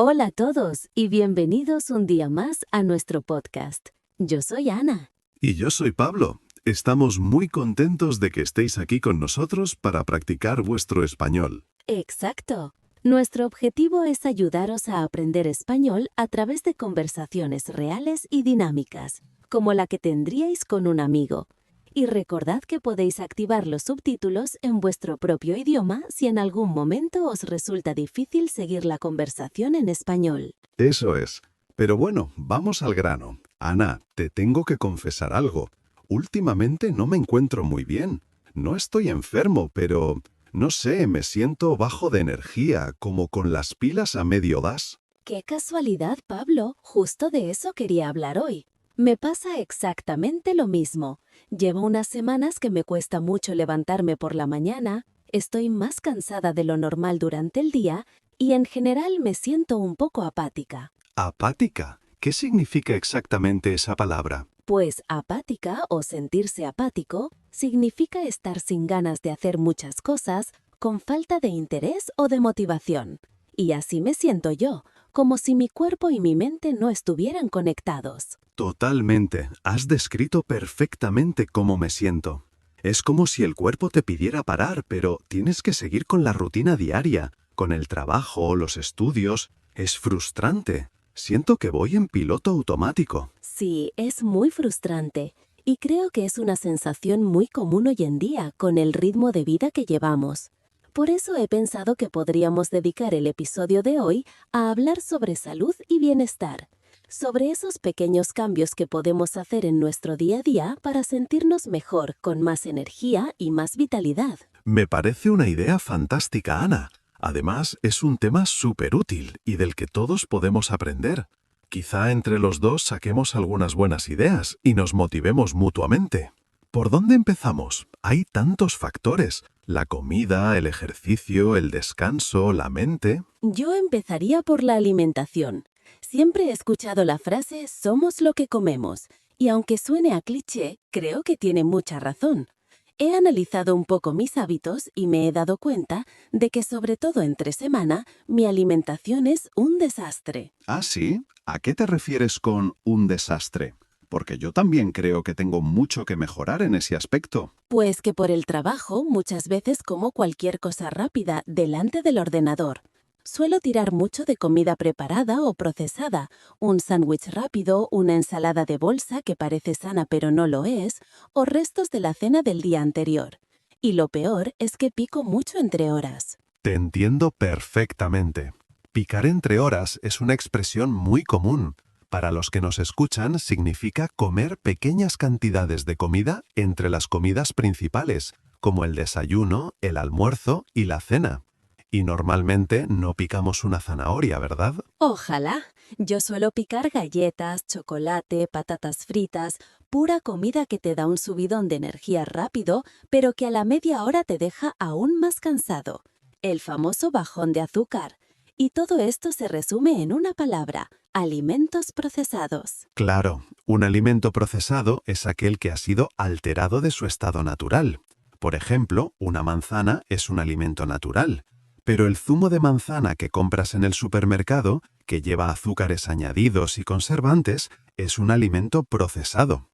Hola a todos y bienvenidos un día más a nuestro podcast. Yo soy Ana. Y yo soy Pablo. Estamos muy contentos de que estéis aquí con nosotros para practicar vuestro español. Exacto. Nuestro objetivo es ayudaros a aprender español a través de conversaciones reales y dinámicas, como la que tendríais con un amigo. Y recordad que podéis activar los subtítulos en vuestro propio idioma si en algún momento os resulta difícil seguir la conversación en español. Eso es. Pero bueno, vamos al grano. Ana, te tengo que confesar algo. Últimamente no me encuentro muy bien. No estoy enfermo, pero no sé, me siento bajo de energía, como con las pilas a medio gas. ¡Qué casualidad, Pablo! Justo de eso quería hablar hoy. Me pasa exactamente lo mismo. Llevo unas semanas que me cuesta mucho levantarme por la mañana, estoy más cansada de lo normal durante el día y en general me siento un poco apática. ¿Apática? ¿Qué significa exactamente esa palabra? Pues apática o sentirse apático significa estar sin ganas de hacer muchas cosas, con falta de interés o de motivación. Y así me siento yo, como si mi cuerpo y mi mente no estuvieran conectados. Totalmente. Has descrito perfectamente cómo me siento. Es como si el cuerpo te pidiera parar, pero tienes que seguir con la rutina diaria, con el trabajo, los estudios. Es frustrante. Siento que voy en piloto automático. Sí, es muy frustrante. Y creo que es una sensación muy común hoy en día con el ritmo de vida que llevamos. Por eso he pensado que podríamos dedicar el episodio de hoy a hablar sobre salud y bienestar, sobre esos pequeños cambios que podemos hacer en nuestro día a día para sentirnos mejor, con más energía y más vitalidad. Me parece una idea fantástica, Ana. Además, es un tema súper útil y del que todos podemos aprender. Quizá entre los dos saquemos algunas buenas ideas y nos motivemos mutuamente. ¿Por dónde empezamos? Hay tantos factores. La comida, el ejercicio, el descanso, la mente. Yo empezaría por la alimentación. Siempre he escuchado la frase «somos lo que comemos», y aunque suene a cliché, creo que tiene mucha razón. He analizado un poco mis hábitos y me he dado cuenta de que, sobre todo entre semana, mi alimentación es un desastre. ¿Ah, sí? ¿A qué te refieres con un desastre? Porque yo también creo que tengo mucho que mejorar en ese aspecto. Pues que por el trabajo muchas veces como cualquier cosa rápida delante del ordenador. Suelo tirar mucho de comida preparada o procesada, un sándwich rápido, una ensalada de bolsa que parece sana pero no lo es, o restos de la cena del día anterior. Y lo peor es que pico mucho entre horas. Te entiendo perfectamente. Picar entre horas es una expresión muy común. Para los que nos escuchan, significa comer pequeñas cantidades de comida entre las comidas principales, como el desayuno, el almuerzo y la cena. Y normalmente no picamos una zanahoria, ¿verdad? Ojalá. Yo suelo picar galletas, chocolate, patatas fritas, pura comida que te da un subidón de energía rápido, pero que a la media hora te deja aún más cansado. El famoso bajón de azúcar. Y todo esto se resume en una palabra: alimentos procesados. Claro, un alimento procesado es aquel que ha sido alterado de su estado natural. Por ejemplo, una manzana es un alimento natural. Pero el zumo de manzana que compras en el supermercado, que lleva azúcares añadidos y conservantes, es un alimento procesado.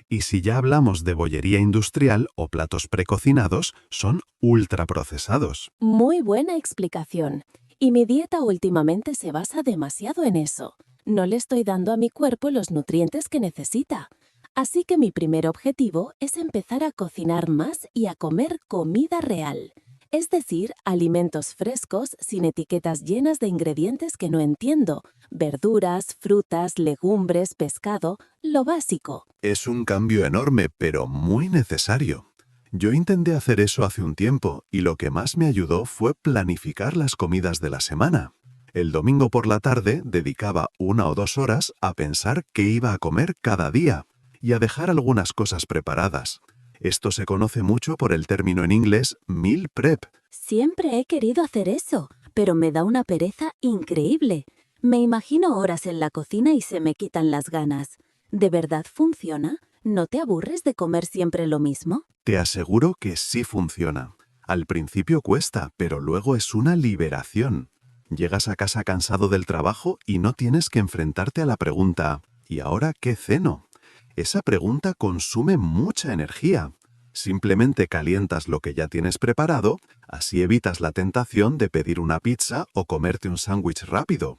Y si ya hablamos de bollería industrial o platos precocinados, son ultraprocesados. Muy buena explicación. Y mi dieta últimamente se basa demasiado en eso. No le estoy dando a mi cuerpo los nutrientes que necesita. Así que mi primer objetivo es empezar a cocinar más y a comer comida real. Es decir, alimentos frescos sin etiquetas llenas de ingredientes que no entiendo. Verduras, frutas, legumbres, pescado, lo básico. Es un cambio enorme, pero muy necesario. Yo intenté hacer eso hace un tiempo y lo que más me ayudó fue planificar las comidas de la semana. El domingo por la tarde dedicaba 1 o 2 horas a pensar qué iba a comer cada día y a dejar algunas cosas preparadas. Esto se conoce mucho por el término en inglés meal prep. Siempre he querido hacer eso, pero me da una pereza increíble. Me imagino horas en la cocina y se me quitan las ganas. ¿De verdad funciona? ¿No te aburres de comer siempre lo mismo? Te aseguro que sí funciona. Al principio cuesta, pero luego es una liberación. Llegas a casa cansado del trabajo y no tienes que enfrentarte a la pregunta ¿y ahora qué ceno? Esa pregunta consume mucha energía. Simplemente calientas lo que ya tienes preparado, así evitas la tentación de pedir una pizza o comerte un sándwich rápido.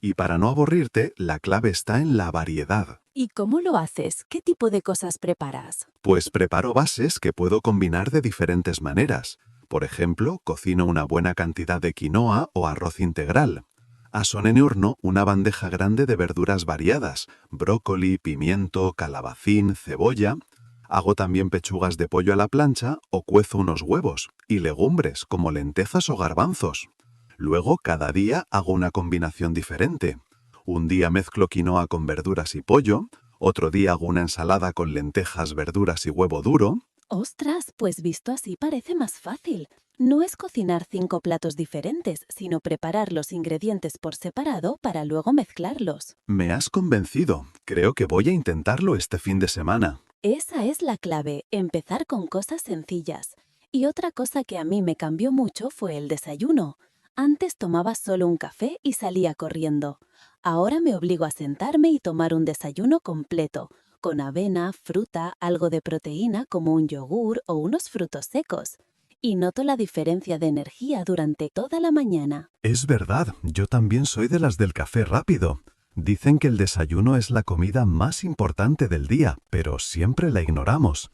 Y para no aburrirte, la clave está en la variedad. ¿Y cómo lo haces? ¿Qué tipo de cosas preparas? Pues preparo bases que puedo combinar de diferentes maneras. Por ejemplo, cocino una buena cantidad de quinoa o arroz integral. Aso en horno una bandeja grande de verduras variadas, brócoli, pimiento, calabacín, cebolla. Hago también pechugas de pollo a la plancha o cuezo unos huevos y legumbres como lentejas o garbanzos. Luego, cada día hago una combinación diferente. Un día mezclo quinoa con verduras y pollo, otro día hago una ensalada con lentejas, verduras y huevo duro. ¡Ostras! Pues visto así parece más fácil. No es cocinar 5 platos diferentes, sino preparar los ingredientes por separado para luego mezclarlos. Me has convencido. Creo que voy a intentarlo este fin de semana. Esa es la clave, empezar con cosas sencillas. Y otra cosa que a mí me cambió mucho fue el desayuno. Antes tomaba solo un café y salía corriendo. Ahora me obligo a sentarme y tomar un desayuno completo, con avena, fruta, algo de proteína como un yogur o unos frutos secos. Y noto la diferencia de energía durante toda la mañana. Es verdad, yo también soy de las del café rápido. Dicen que el desayuno es la comida más importante del día, pero siempre la ignoramos.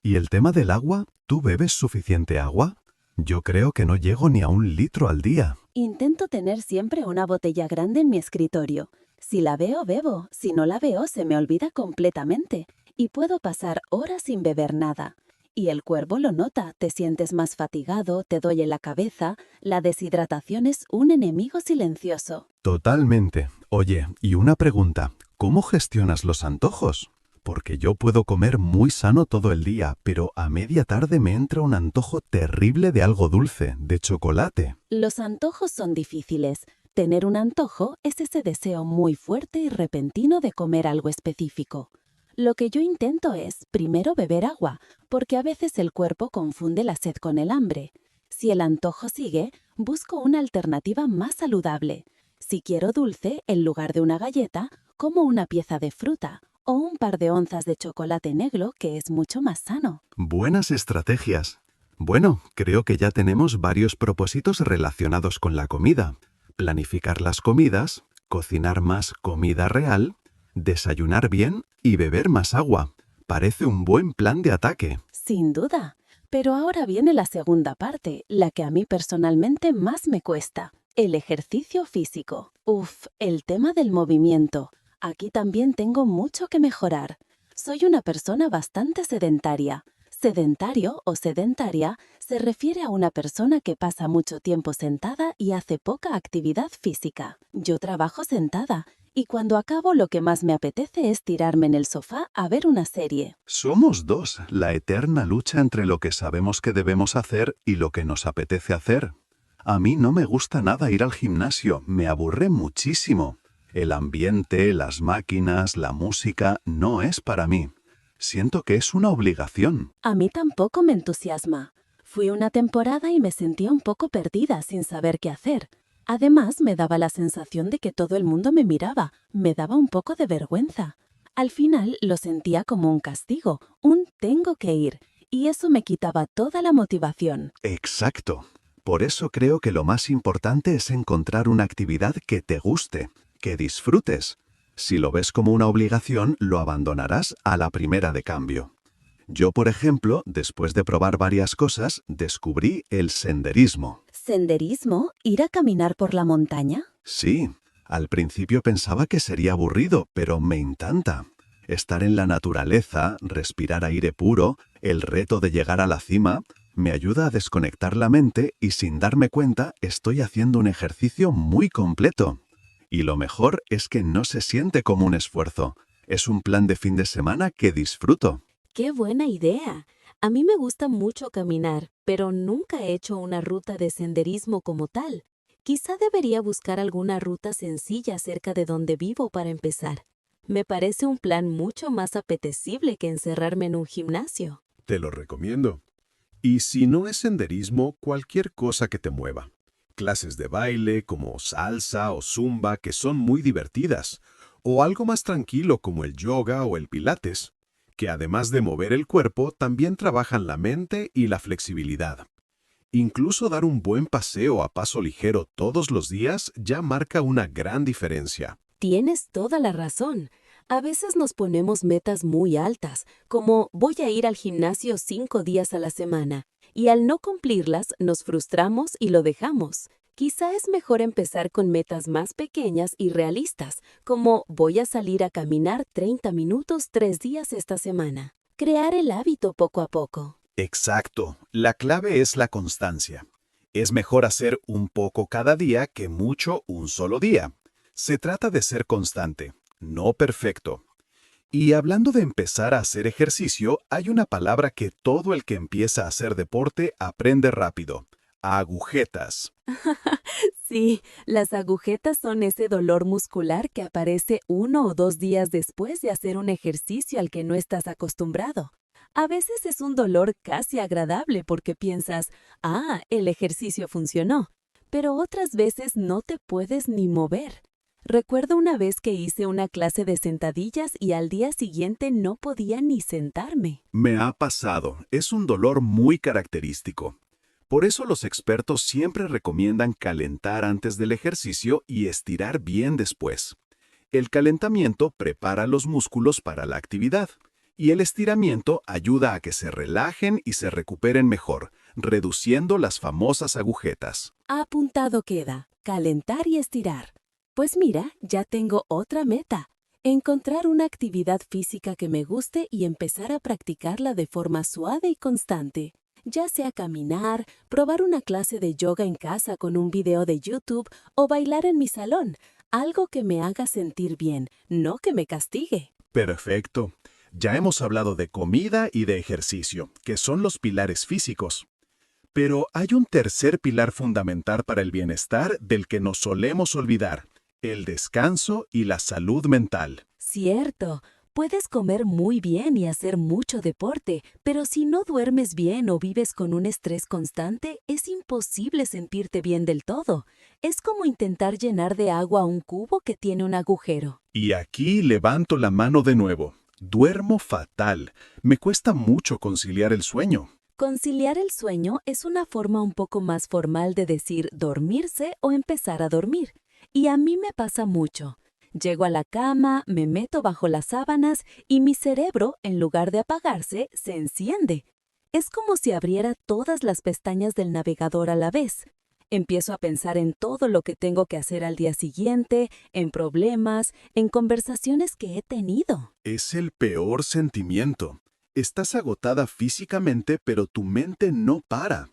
¿Y el tema del agua? ¿Tú bebes suficiente agua? Yo creo que no llego ni a 1 litro al día. Intento tener siempre una botella grande en mi escritorio. Si la veo, bebo. Si no la veo, se me olvida completamente. Y puedo pasar horas sin beber nada. Y el cuerpo lo nota, te sientes más fatigado, te duele la cabeza. La deshidratación es un enemigo silencioso. Totalmente. Oye, y una pregunta, ¿cómo gestionas los antojos? Porque yo puedo comer muy sano todo el día, pero a media tarde me entra un antojo terrible de algo dulce, de chocolate. Los antojos son difíciles. Tener un antojo es ese deseo muy fuerte y repentino de comer algo específico. Lo que yo intento es, primero, beber agua, porque a veces el cuerpo confunde la sed con el hambre. Si el antojo sigue, busco una alternativa más saludable. Si quiero dulce, en lugar de una galleta, como una pieza de fruta o un par de onzas de chocolate negro, que es mucho más sano. Buenas estrategias. Bueno, creo que ya tenemos varios propósitos relacionados con la comida. Planificar las comidas, cocinar más comida real, desayunar bien y beber más agua. Parece un buen plan de ataque. Sin duda. Pero ahora viene la segunda parte, la que a mí personalmente más me cuesta. El ejercicio físico. El tema del movimiento. Aquí también tengo mucho que mejorar. Soy una persona bastante sedentaria. Sedentario o sedentaria se refiere a una persona que pasa mucho tiempo sentada y hace poca actividad física. Yo trabajo sentada y cuando acabo lo que más me apetece es tirarme en el sofá a ver una serie. Somos dos, la eterna lucha entre lo que sabemos que debemos hacer y lo que nos apetece hacer. A mí no me gusta nada ir al gimnasio, me aburre muchísimo. El ambiente, las máquinas, la música, no es para mí. Siento que es una obligación. A mí tampoco me entusiasma. Fui una temporada y me sentía un poco perdida sin saber qué hacer. Además, me daba la sensación de que todo el mundo me miraba. Me daba un poco de vergüenza. Al final lo sentía como un castigo, un tengo que ir, y eso me quitaba toda la motivación. Exacto. Por eso creo que lo más importante es encontrar una actividad que te guste, que disfrutes. Si lo ves como una obligación, lo abandonarás a la primera de cambio. Yo, por ejemplo, después de probar varias cosas, descubrí el senderismo. ¿Senderismo? ¿Ir a caminar por la montaña? Sí, al principio pensaba que sería aburrido, pero me encanta. Estar en la naturaleza, respirar aire puro, el reto de llegar a la cima, me ayuda a desconectar la mente y sin darme cuenta estoy haciendo un ejercicio muy completo. Y lo mejor es que no se siente como un esfuerzo. Es un plan de fin de semana que disfruto. ¡Qué buena idea! A mí me gusta mucho caminar, pero nunca he hecho una ruta de senderismo como tal. Quizá debería buscar alguna ruta sencilla cerca de donde vivo para empezar. Me parece un plan mucho más apetecible que encerrarme en un gimnasio. Te lo recomiendo. Y si no es senderismo, cualquier cosa que te mueva. clases de baile como salsa o zumba que son muy divertidas, o algo más tranquilo como el yoga o el pilates, que además de mover el cuerpo, también trabajan la mente y la flexibilidad. Incluso dar un buen paseo a paso ligero todos los días ya marca una gran diferencia. Tienes toda la razón. A veces nos ponemos metas muy altas, como voy a ir al gimnasio 5 días a la semana, y al no cumplirlas nos frustramos y lo dejamos. Quizá es mejor empezar con metas más pequeñas y realistas, como voy a salir a caminar 30 minutos 3 días esta semana. Crear el hábito poco a poco. Exacto, la clave es la constancia. Es mejor hacer un poco cada día que mucho un solo día. Se trata de ser constante, no perfecto. Y hablando de empezar a hacer ejercicio, hay una palabra que todo el que empieza a hacer deporte aprende rápido: agujetas. Sí, las agujetas son ese dolor muscular que aparece 1 o 2 días después de hacer un ejercicio al que no estás acostumbrado. A veces es un dolor casi agradable porque piensas, el ejercicio funcionó, pero otras veces no te puedes ni mover. Recuerdo una vez que hice una clase de sentadillas y al día siguiente no podía ni sentarme. Me ha pasado, es un dolor muy característico. Por eso los expertos siempre recomiendan calentar antes del ejercicio y estirar bien después. El calentamiento prepara los músculos para la actividad y el estiramiento ayuda a que se relajen y se recuperen mejor, reduciendo las famosas agujetas. Apuntado queda, calentar y estirar. Pues mira, ya tengo otra meta. Encontrar una actividad física que me guste y empezar a practicarla de forma suave y constante. Ya sea caminar, probar una clase de yoga en casa con un video de YouTube o bailar en mi salón. Algo que me haga sentir bien, no que me castigue. Perfecto. Ya hemos hablado de comida y de ejercicio, que son los pilares físicos. Pero hay un tercer pilar fundamental para el bienestar del que nos solemos olvidar: el descanso y la salud mental. Cierto, puedes comer muy bien y hacer mucho deporte, pero si no duermes bien o vives con un estrés constante, es imposible sentirte bien del todo. Es como intentar llenar de agua un cubo que tiene un agujero. Y aquí levanto la mano de nuevo. Duermo fatal. Me cuesta mucho conciliar el sueño. Conciliar el sueño es una forma un poco más formal de decir dormirse o empezar a dormir. Y a mí me pasa mucho. Llego a la cama, me meto bajo las sábanas y mi cerebro, en lugar de apagarse, se enciende. Es como si abriera todas las pestañas del navegador a la vez. Empiezo a pensar en todo lo que tengo que hacer al día siguiente, en problemas, en conversaciones que he tenido. Es el peor sentimiento. Estás agotada físicamente, pero tu mente no para.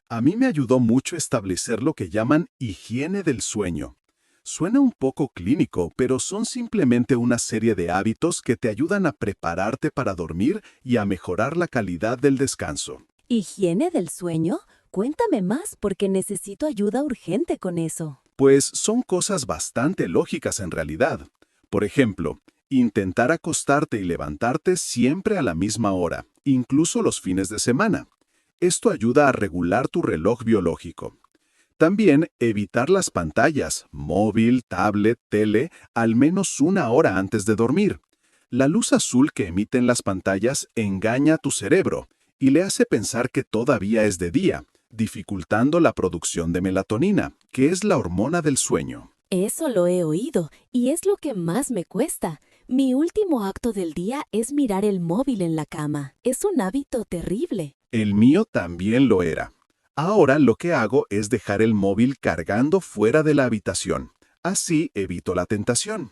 A mí me ayudó mucho establecer lo que llaman higiene del sueño. Suena un poco clínico, pero son simplemente una serie de hábitos que te ayudan a prepararte para dormir y a mejorar la calidad del descanso. ¿Higiene del sueño? Cuéntame más porque necesito ayuda urgente con eso. Pues son cosas bastante lógicas en realidad. Por ejemplo, intentar acostarte y levantarte siempre a la misma hora, incluso los fines de semana. Esto ayuda a regular tu reloj biológico. También evitar las pantallas, móvil, tablet, tele, al menos 1 hora antes de dormir. La luz azul que emiten las pantallas engaña a tu cerebro y le hace pensar que todavía es de día, dificultando la producción de melatonina, que es la hormona del sueño. Eso lo he oído y es lo que más me cuesta. Mi último acto del día es mirar el móvil en la cama. Es un hábito terrible. El mío también lo era. Ahora lo que hago es dejar el móvil cargando fuera de la habitación. Así evito la tentación.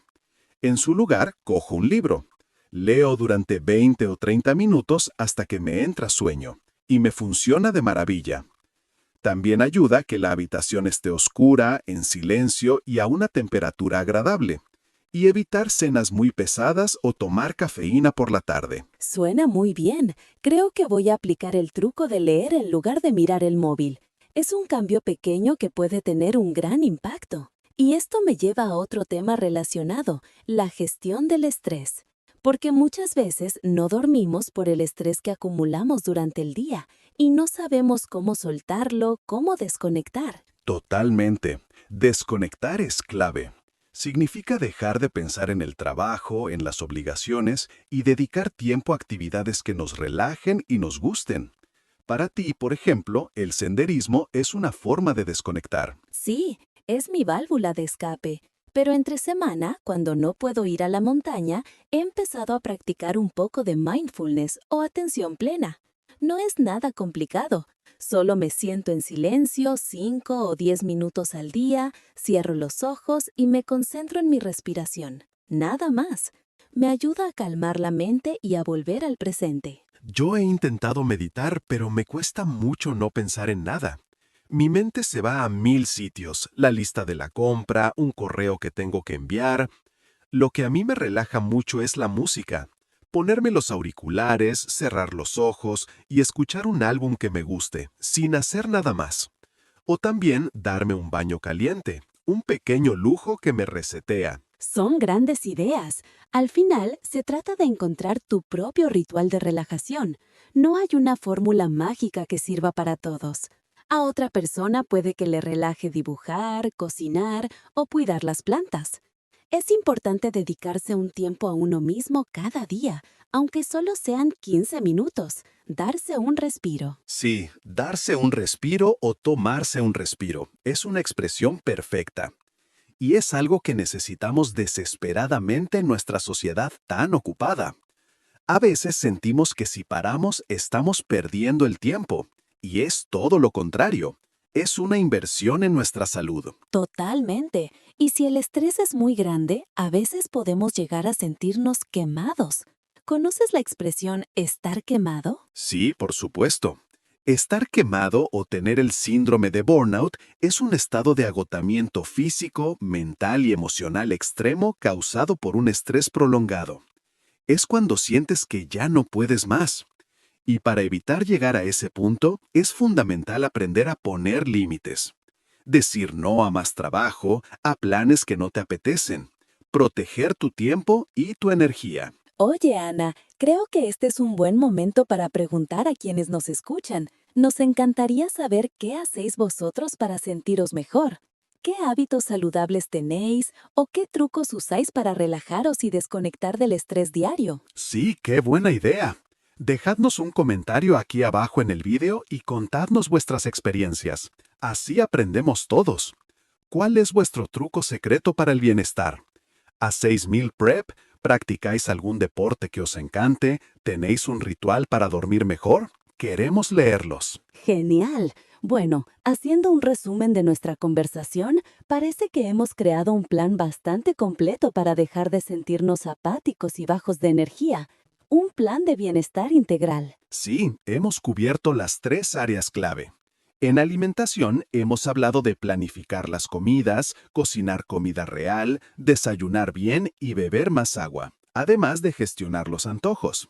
En su lugar, cojo un libro. Leo durante 20 o 30 minutos hasta que me entra sueño. Y me funciona de maravilla. También ayuda que la habitación esté oscura, en silencio y a una temperatura agradable. Y evitar cenas muy pesadas o tomar cafeína por la tarde. Suena muy bien. Creo que voy a aplicar el truco de leer en lugar de mirar el móvil. Es un cambio pequeño que puede tener un gran impacto. Y esto me lleva a otro tema relacionado, la gestión del estrés. Porque muchas veces no dormimos por el estrés que acumulamos durante el día y no sabemos cómo soltarlo, cómo desconectar. Totalmente. Desconectar es clave. Significa dejar de pensar en el trabajo, en las obligaciones y dedicar tiempo a actividades que nos relajen y nos gusten. Para ti, por ejemplo, el senderismo es una forma de desconectar. Sí, es mi válvula de escape. Pero entre semana, cuando no puedo ir a la montaña, he empezado a practicar un poco de mindfulness o atención plena. No es nada complicado. Solo me siento en silencio 5 o 10 minutos al día, cierro los ojos y me concentro en mi respiración. Nada más. Me ayuda a calmar la mente y a volver al presente. Yo he intentado meditar, pero me cuesta mucho no pensar en nada. Mi mente se va a 1000 sitios, la lista de la compra, un correo que tengo que enviar. Lo que a mí me relaja mucho es la música. Ponerme los auriculares, cerrar los ojos y escuchar un álbum que me guste, sin hacer nada más. O también darme un baño caliente, un pequeño lujo que me resetea. Son grandes ideas. Al final, se trata de encontrar tu propio ritual de relajación. No hay una fórmula mágica que sirva para todos. A otra persona puede que le relaje dibujar, cocinar o cuidar las plantas. Es importante dedicarse un tiempo a uno mismo cada día, aunque solo sean 15 minutos. Darse un respiro. Sí, darse un respiro o tomarse un respiro es una expresión perfecta. Y es algo que necesitamos desesperadamente en nuestra sociedad tan ocupada. A veces sentimos que si paramos estamos perdiendo el tiempo, y es todo lo contrario. Es una inversión en nuestra salud. Totalmente. Y si el estrés es muy grande, a veces podemos llegar a sentirnos quemados. ¿Conoces la expresión estar quemado? Sí, por supuesto. Estar quemado o tener el síndrome de burnout es un estado de agotamiento físico, mental y emocional extremo causado por un estrés prolongado. Es cuando sientes que ya no puedes más. Y para evitar llegar a ese punto, es fundamental aprender a poner límites. Decir no a más trabajo, a planes que no te apetecen. Proteger tu tiempo y tu energía. Oye, Ana, creo que este es un buen momento para preguntar a quienes nos escuchan. Nos encantaría saber qué hacéis vosotros para sentiros mejor. ¿Qué hábitos saludables tenéis o qué trucos usáis para relajaros y desconectar del estrés diario? Sí, qué buena idea. Dejadnos un comentario aquí abajo en el vídeo y contadnos vuestras experiencias. Así aprendemos todos. ¿Cuál es vuestro truco secreto para el bienestar? ¿Hacéis meal prep? ¿Practicáis algún deporte que os encante? ¿Tenéis un ritual para dormir mejor? Queremos leerlos. Genial. Bueno, haciendo un resumen de nuestra conversación, parece que hemos creado un plan bastante completo para dejar de sentirnos apáticos y bajos de energía. Un plan de bienestar integral. Sí, hemos cubierto las 3 áreas clave. En alimentación hemos hablado de planificar las comidas, cocinar comida real, desayunar bien y beber más agua, además de gestionar los antojos.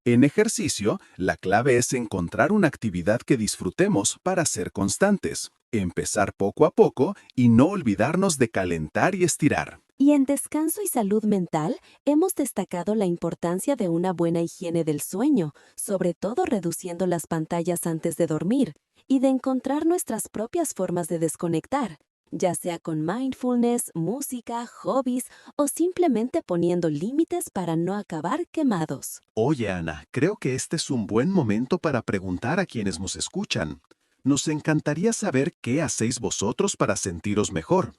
En ejercicio, la clave es encontrar una actividad que disfrutemos para ser constantes, empezar poco a poco y no olvidarnos de calentar y estirar. Y en descanso y salud mental, hemos destacado la importancia de una buena higiene del sueño, sobre todo reduciendo las pantallas antes de dormir, y de encontrar nuestras propias formas de desconectar, ya sea con mindfulness, música, hobbies o simplemente poniendo límites para no acabar quemados. Oye, Ana, creo que este es un buen momento para preguntar a quienes nos escuchan. Nos encantaría saber qué hacéis vosotros para sentiros mejor.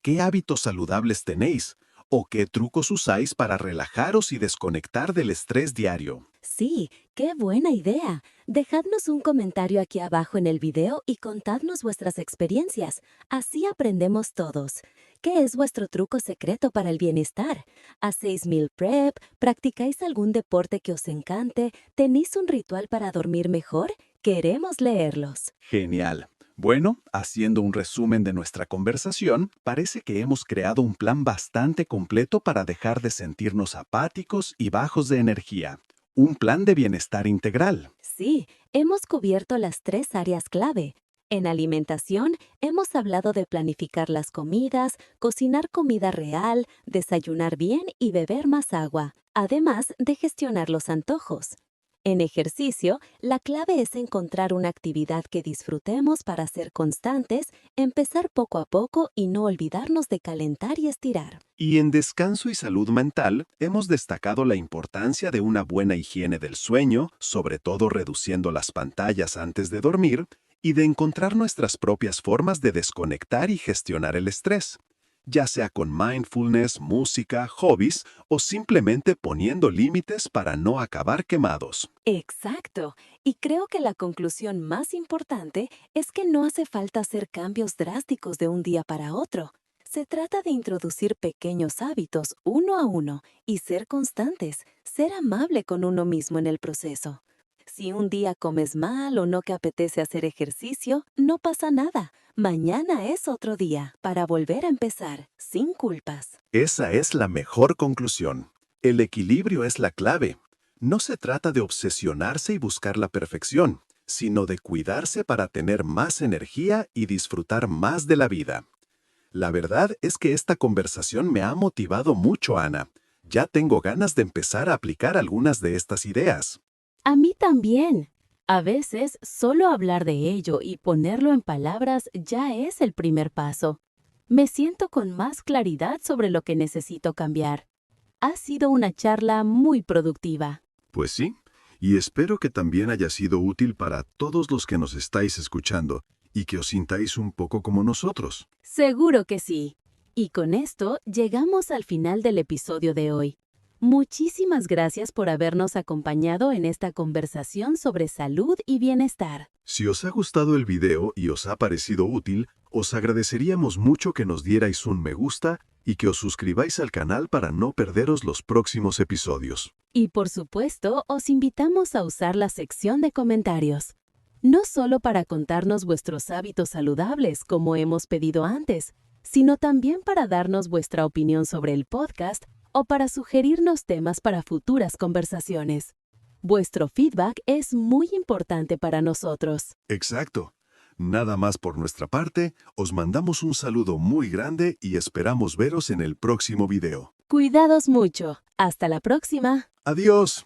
¿Qué hábitos saludables tenéis? ¿O qué trucos usáis para relajaros y desconectar del estrés diario? Sí, qué buena idea. Dejadnos un comentario aquí abajo en el video y contadnos vuestras experiencias. Así aprendemos todos. ¿Qué es vuestro truco secreto para el bienestar? ¿Hacéis meal prep? ¿Practicáis algún deporte que os encante? ¿Tenéis un ritual para dormir mejor? Queremos leerlos. Genial. Bueno, haciendo un resumen de nuestra conversación, parece que hemos creado un plan bastante completo para dejar de sentirnos apáticos y bajos de energía. Un plan de bienestar integral. Sí, hemos cubierto las 3 áreas clave. En alimentación, hemos hablado de planificar las comidas, cocinar comida real, desayunar bien y beber más agua, además de gestionar los antojos. En ejercicio, la clave es encontrar una actividad que disfrutemos para ser constantes, empezar poco a poco y no olvidarnos de calentar y estirar. Y en descanso y salud mental, hemos destacado la importancia de una buena higiene del sueño, sobre todo reduciendo las pantallas antes de dormir, y de encontrar nuestras propias formas de desconectar y gestionar el estrés, ya sea con mindfulness, música, hobbies o simplemente poniendo límites para no acabar quemados. Exacto. Y creo que la conclusión más importante es que no hace falta hacer cambios drásticos de un día para otro. Se trata de introducir pequeños hábitos uno a uno y ser constantes, ser amable con uno mismo en el proceso. Si un día comes mal o no te apetece hacer ejercicio, no pasa nada. Mañana es otro día para volver a empezar, sin culpas. Esa es la mejor conclusión. El equilibrio es la clave. No se trata de obsesionarse y buscar la perfección, sino de cuidarse para tener más energía y disfrutar más de la vida. La verdad es que esta conversación me ha motivado mucho, Ana. Ya tengo ganas de empezar a aplicar algunas de estas ideas. A mí también. A veces, solo hablar de ello y ponerlo en palabras ya es el primer paso. Me siento con más claridad sobre lo que necesito cambiar. Ha sido una charla muy productiva. Pues sí, y espero que también haya sido útil para todos los que nos estáis escuchando y que os sintáis un poco como nosotros. Seguro que sí. Y con esto llegamos al final del episodio de hoy. Muchísimas gracias por habernos acompañado en esta conversación sobre salud y bienestar. Si os ha gustado el video y os ha parecido útil, os agradeceríamos mucho que nos dierais un me gusta y que os suscribáis al canal para no perderos los próximos episodios. Y por supuesto, os invitamos a usar la sección de comentarios. No solo para contarnos vuestros hábitos saludables, como hemos pedido antes, sino también para darnos vuestra opinión sobre el podcast o para sugerirnos temas para futuras conversaciones. Vuestro feedback es muy importante para nosotros. Exacto. Nada más por nuestra parte, os mandamos un saludo muy grande y esperamos veros en el próximo video. Cuidados mucho. Hasta la próxima. ¡Adiós!